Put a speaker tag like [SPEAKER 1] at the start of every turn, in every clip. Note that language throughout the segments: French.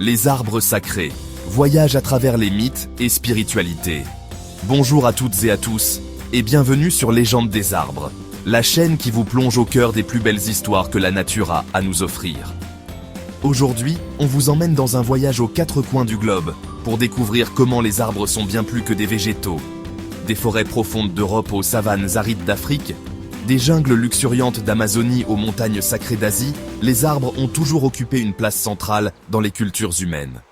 [SPEAKER 1] Les arbres sacrés, voyage à travers les mythes et spiritualités. Bonjour à toutes et à tous, et bienvenue sur Légende des arbres, la chaîne qui vous plonge au cœur des plus belles histoires que la nature a à nous offrir. Aujourd'hui, on vous emmène dans un voyage aux quatre coins du globe, pour découvrir comment les arbres sont bien plus que des végétaux. Des forêts profondes d'Europe aux savanes arides d'Afrique, des jungles luxuriantes d'Amazonie aux montagnes sacrées d'Asie, les arbres ont toujours occupé une place centrale dans les cultures humaines.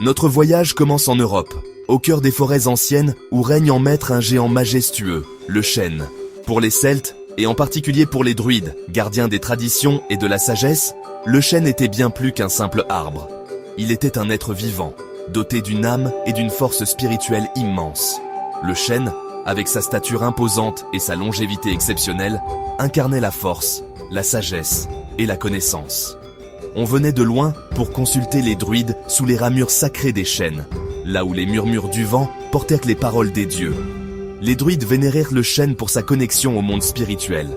[SPEAKER 1] Notre voyage commence en Europe, au cœur des forêts anciennes où règne en maître un géant majestueux, le chêne. Pour les Celtes, et en particulier pour les druides, gardiens des traditions et de la sagesse, le chêne était bien plus qu'un simple arbre. Il était un être vivant, doté d'une âme et d'une force spirituelle immense. Le chêne, avec sa stature imposante et sa longévité exceptionnelle, incarnait la force, la sagesse et la connaissance. On venait de loin pour consulter les druides sous les ramures sacrées des chênes, là où les murmures du vent portèrent les paroles des dieux. Les druides vénérèrent le chêne pour sa connexion au monde spirituel.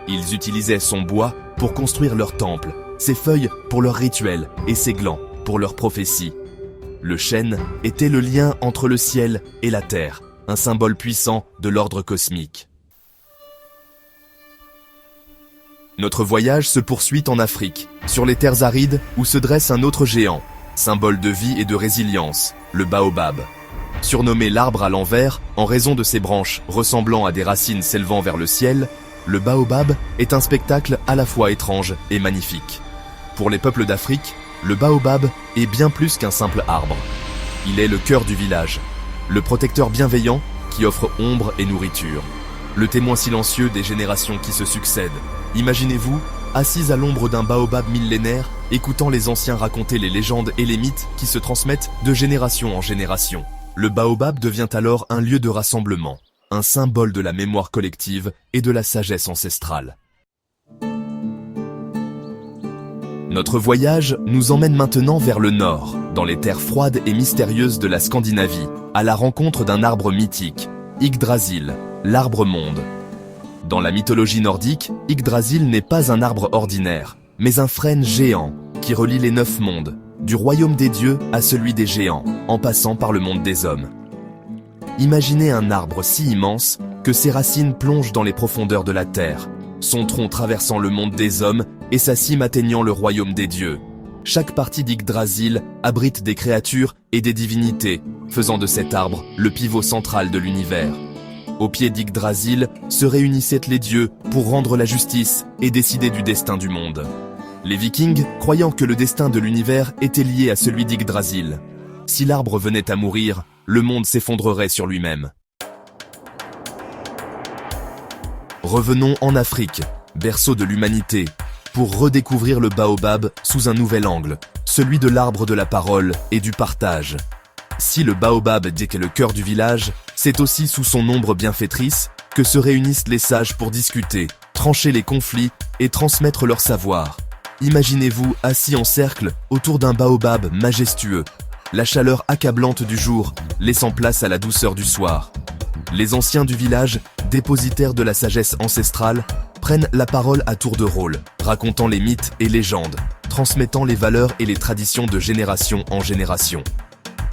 [SPEAKER 1] Ils utilisaient son bois pour construire leurs temples, ses feuilles pour leurs rituels et ses glands pour leurs prophéties. Le chêne était le lien entre le ciel et la terre, un symbole puissant de l'ordre cosmique. Notre voyage se poursuit en Afrique, sur les terres arides où se dresse un autre géant, symbole de vie et de résilience, le baobab. Surnommé l'arbre à l'envers, en raison de ses branches ressemblant à des racines s'élevant vers le ciel, le baobab est un spectacle à la fois étrange et magnifique. Pour les peuples d'Afrique, le baobab est bien plus qu'un simple arbre. Il est le cœur du village, le protecteur bienveillant qui offre ombre et nourriture, le témoin silencieux des générations qui se succèdent. Imaginez-vous, assis à l'ombre d'un baobab millénaire, écoutant les anciens raconter les légendes et les mythes qui se transmettent de génération en génération. Le baobab devient alors un lieu de rassemblement, un symbole de la mémoire collective et de la sagesse ancestrale. Notre voyage nous emmène maintenant vers le nord, dans les terres froides et mystérieuses de la Scandinavie, à la rencontre d'un arbre mythique, Yggdrasil, l'arbre-monde. Dans la mythologie nordique, Yggdrasil n'est pas un arbre ordinaire, mais un frêne géant qui relie les 9 mondes, du royaume des dieux à celui des géants, en passant par le monde des hommes. Imaginez un arbre si immense que ses racines plongent dans les profondeurs de la terre, son tronc traversant le monde des hommes et sa cime atteignant le royaume des dieux. Chaque partie d'Yggdrasil abrite des créatures et des divinités, faisant de cet arbre le pivot central de l'univers. Au pied d'Yggdrasil se réunissaient les dieux pour rendre la justice et décider du destin du monde. Les Vikings, croyant que le destin de l'univers était lié à celui d'Yggdrasil. Si l'arbre venait à mourir, le monde s'effondrerait sur lui-même. Revenons en Afrique, berceau de l'humanité, pour redécouvrir le baobab sous un nouvel angle, celui de l'arbre de la parole et du partage. Si le baobab dit qu'est le cœur du village, c'est aussi sous son ombre bienfaitrice que se réunissent les sages pour discuter, trancher les conflits et transmettre leur savoir. Imaginez-vous assis en cercle autour d'un baobab majestueux, la chaleur accablante du jour laissant place à la douceur du soir. Les anciens du village, dépositaires de la sagesse ancestrale, prennent la parole à tour de rôle, racontant les mythes et légendes, transmettant les valeurs et les traditions de génération en génération.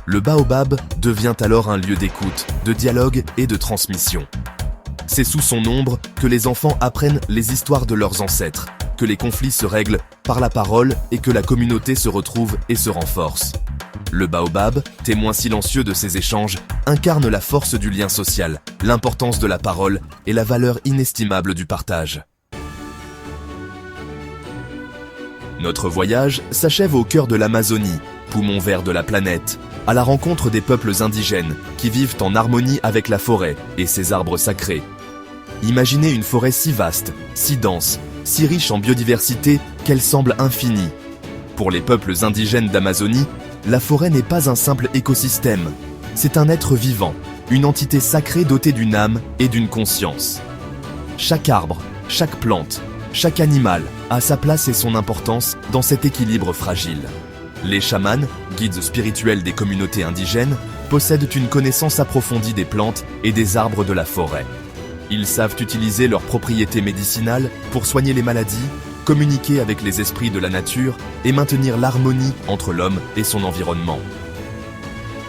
[SPEAKER 1] Le baobab devient alors un lieu d'écoute, de dialogue et de transmission. C'est sous son ombre que les enfants apprennent les histoires de leurs ancêtres, que les conflits se règlent par la parole et que la communauté se retrouve et se renforce. Le baobab, témoin silencieux de ces échanges, incarne la force du lien social, l'importance de la parole et la valeur inestimable du partage. Notre voyage s'achève au cœur de l'Amazonie, poumon vert de la planète, à la rencontre des peuples indigènes qui vivent en harmonie avec la forêt et ses arbres sacrés. Imaginez une forêt si vaste, si dense, si riche en biodiversité qu'elle semble infinie. Pour les peuples indigènes d'Amazonie, la forêt n'est pas un simple écosystème, c'est un être vivant, une entité sacrée dotée d'une âme et d'une conscience. Chaque arbre, chaque plante, chaque animal a sa place et son importance dans cet équilibre fragile. Les chamans, guides spirituels des communautés indigènes, possèdent une connaissance approfondie des plantes et des arbres de la forêt. Ils savent utiliser leurs propriétés médicinales pour soigner les maladies, communiquer avec les esprits de la nature et maintenir l'harmonie entre l'homme et son environnement.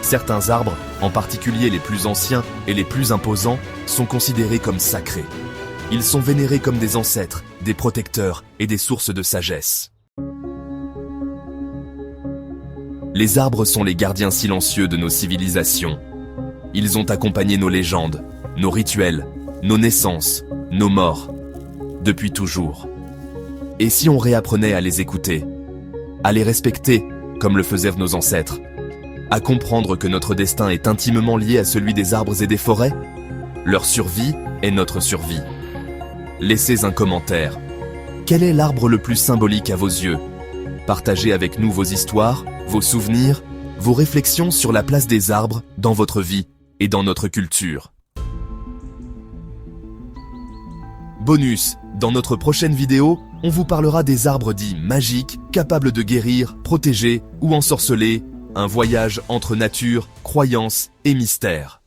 [SPEAKER 1] Certains arbres, en particulier les plus anciens et les plus imposants, sont considérés comme sacrés. Ils sont vénérés comme des ancêtres, des protecteurs et des sources de sagesse. Les arbres sont les gardiens silencieux de nos civilisations. Ils ont accompagné nos légendes, nos rituels, nos naissances, nos morts, depuis toujours. Et si on réapprenait à les écouter, à les respecter comme le faisaient nos ancêtres, à comprendre que notre destin est intimement lié à celui des arbres et des forêts? Leur survie est notre survie. Laissez un commentaire. Quel est l'arbre le plus symbolique à vos yeux? Partagez avec nous vos histoires, vos souvenirs, vos réflexions sur la place des arbres dans votre vie et dans notre culture. Bonus, dans notre prochaine vidéo, on vous parlera des arbres dits magiques, capables de guérir, protéger ou ensorceler, un voyage entre nature, croyance et mystère.